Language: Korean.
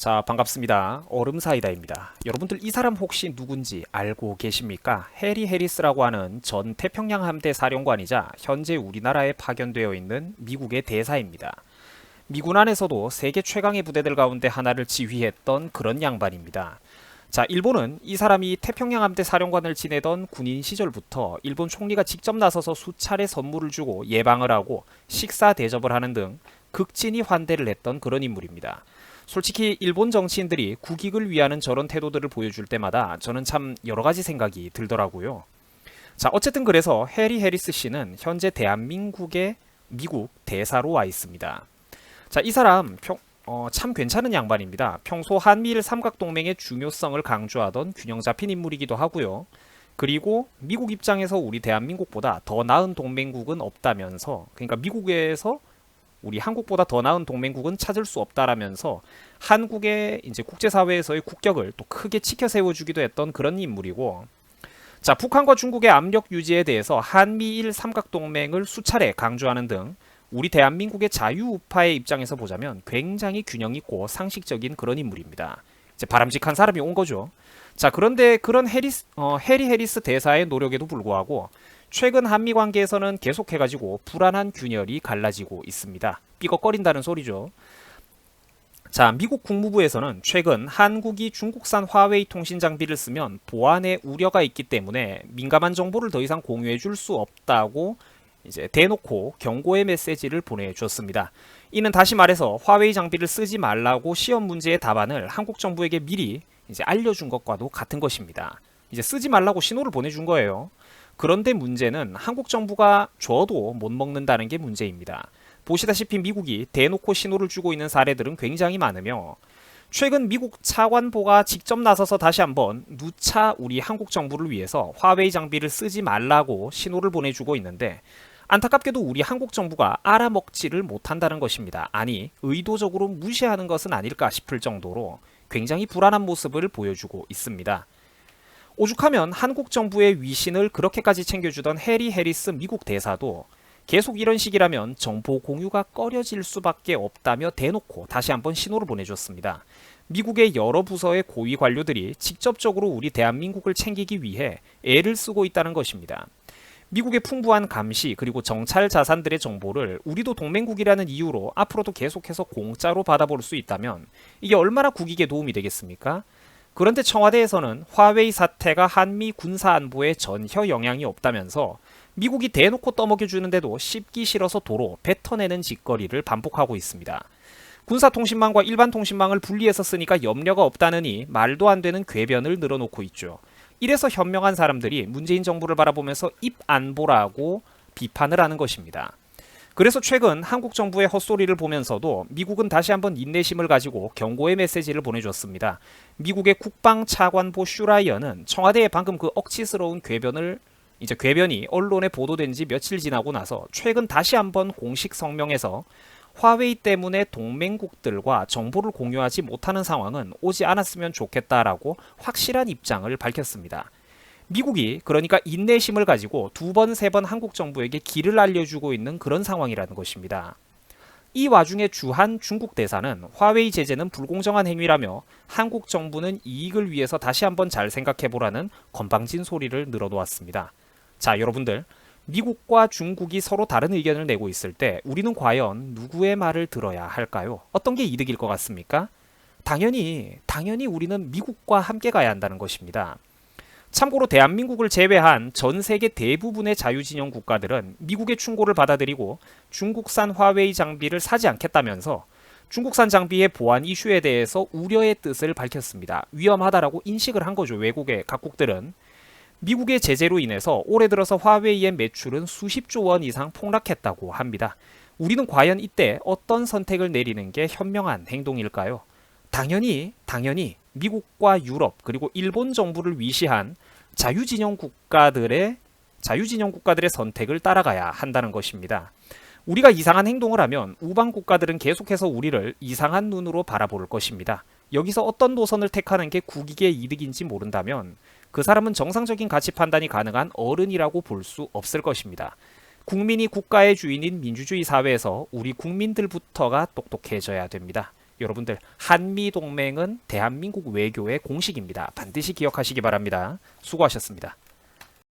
자, 반갑습니다. 얼음사이다입니다. 여러분들 이 사람 혹시 누군지 알고 계십니까? 해리 해리스라고 하는 전 태평양 함대 사령관이자 현재 우리나라에 파견되어 있는 미국의 대사입니다. 미군 안에서도 세계 최강의 부대들 가운데 하나를 지휘했던 그런 양반입니다. 자, 일본은 이 사람이 태평양 함대 사령관을 지내던 군인 시절부터 일본 총리가 직접 나서서 수차례 선물을 주고 예방을 하고 식사 대접을 하는 등 극진히 환대를 했던 그런 인물입니다. 솔직히 일본 정치인들이 국익을 위하는 저런 태도들을 보여줄 때마다 저는 참 여러 가지 생각이 들더라고요. 자, 어쨌든 그래서 해리 해리스 씨는 현재 대한민국의 미국 대사로 와 있습니다. 자, 이 사람 참 괜찮은 양반입니다. 평소 한미일 삼각동맹의 중요성을 강조하던 균형 잡힌 인물이기도 하고요. 그리고 미국 입장에서 우리 대한민국보다 더 나은 동맹국은 없다면서, 그러니까 미국에서 우리 한국보다 더 나은 동맹국은 찾을 수 없다라면서 한국의 이제 국제사회에서의 국격을 또 크게 치켜 세워주기도 했던 그런 인물이고, 자, 북한과 중국의 압력 유지에 대해서 한미일 삼각동맹을 수차례 강조하는 등 우리 대한민국의 자유우파의 입장에서 보자면 굉장히 균형 있고 상식적인 그런 인물입니다. 이제 바람직한 사람이 온 거죠. 자, 그런데 그런 해리 해리스 대사의 노력에도 불구하고 최근 한미 관계에서는 계속해가지고 불안한 균열이 갈라지고 있습니다. 삐걱거린다는 소리죠. 자, 미국 국무부에서는 최근 한국이 중국산 화웨이 통신 장비를 쓰면 보안에 우려가 있기 때문에 민감한 정보를 더 이상 공유해 줄 수 없다고 이제 대놓고 경고의 메시지를 보내줬습니다. 이는 다시 말해서 화웨이 장비를 쓰지 말라고 시험 문제의 답안을 한국 정부에게 미리 이제 알려준 것과도 같은 것입니다. 이제 쓰지 말라고 신호를 보내준 거예요. 그런데 문제는 한국 정부가 줘도 못 먹는다는 게 문제입니다. 보시다시피 미국이 대놓고 신호를 주고 있는 사례들은 굉장히 많으며, 최근 미국 차관보가 직접 나서서 다시 한번 누차 우리 한국 정부를 위해서 화웨이 장비를 쓰지 말라고 신호를 보내주고 있는데, 안타깝게도 우리 한국 정부가 알아먹지를 못한다는 것입니다. 아니, 의도적으로 무시하는 것은 아닐까 싶을 정도로 굉장히 불안한 모습을 보여주고 있습니다. 오죽하면 한국 정부의 위신을 그렇게까지 챙겨주던 해리 해리스 미국 대사도 계속 이런 식이라면 정보 공유가 꺼려질 수밖에 없다며 대놓고 다시 한번 신호를 보내줬습니다. 미국의 여러 부서의 고위 관료들이 직접적으로 우리 대한민국을 챙기기 위해 애를 쓰고 있다는 것입니다. 미국의 풍부한 감시 그리고 정찰 자산들의 정보를 우리도 동맹국이라는 이유로 앞으로도 계속해서 공짜로 받아볼 수 있다면 이게 얼마나 국익에 도움이 되겠습니까? 그런데 청와대에서는 화웨이 사태가 한미 군사 안보에 전혀 영향이 없다면서 미국이 대놓고 떠먹여주는데도 씹기 싫어서 도로 뱉어내는 짓거리를 반복하고 있습니다. 군사통신망과 일반 통신망을 분리해서 쓰니까 염려가 없다느니 말도 안 되는 궤변을 늘어놓고 있죠. 이래서 현명한 사람들이 문재인 정부를 바라보면서 입 안 보라고 비판을 하는 것입니다. 그래서 최근 한국 정부의 헛소리를 보면서도 미국은 다시 한번 인내심을 가지고 경고의 메시지를 보내줬습니다. 미국의 국방차관보 슈라이어는 청와대의 방금 그 억지스러운 궤변이 언론에 보도된 지 며칠 지나고 나서 최근 다시 한번 공식 성명에서 화웨이 때문에 동맹국들과 정보를 공유하지 못하는 상황은 오지 않았으면 좋겠다라고 확실한 입장을 밝혔습니다. 미국이 그러니까 인내심을 가지고 두 번, 세 번 한국 정부에게 길을 알려주고 있는 그런 상황이라는 것입니다. 이 와중에 주한 중국 대사는 화웨이 제재는 불공정한 행위라며 한국 정부는 이익을 위해서 다시 한번 잘 생각해보라는 건방진 소리를 늘어놓았습니다. 자, 여러분들, 미국과 중국이 서로 다른 의견을 내고 있을 때 우리는 과연 누구의 말을 들어야 할까요? 어떤 게 이득일 것 같습니까? 당연히 우리는 미국과 함께 가야 한다는 것입니다. 참고로 대한민국을 제외한 전 세계 대부분의 자유진영 국가들은 미국의 충고를 받아들이고 중국산 화웨이 장비를 사지 않겠다면서 중국산 장비의 보안 이슈에 대해서 우려의 뜻을 밝혔습니다. 위험하다라고 인식을 한 거죠. 외국의 각국들은. 미국의 제재로 인해서 올해 들어서 화웨이의 매출은 수십조 원 이상 폭락했다고 합니다. 우리는 과연 이때 어떤 선택을 내리는 게 현명한 행동일까요? 당연히 미국과 유럽 그리고 일본 정부를 위시한 자유진영 국가들의 선택을 따라가야 한다는 것입니다. 우리가 이상한 행동을 하면 우방 국가들은 계속해서 우리를 이상한 눈으로 바라볼 것입니다. 여기서 어떤 노선을 택하는 게 국익의 이득인지 모른다면 그 사람은 정상적인 가치 판단이 가능한 어른이라고 볼 수 없을 것입니다. 국민이 국가의 주인인 민주주의 사회에서 우리 국민들부터가 똑똑해져야 됩니다. 여러분들 한미동맹은 대한민국 외교의 공식입니다. 반드시 기억하시기 바랍니다. 수고하셨습니다.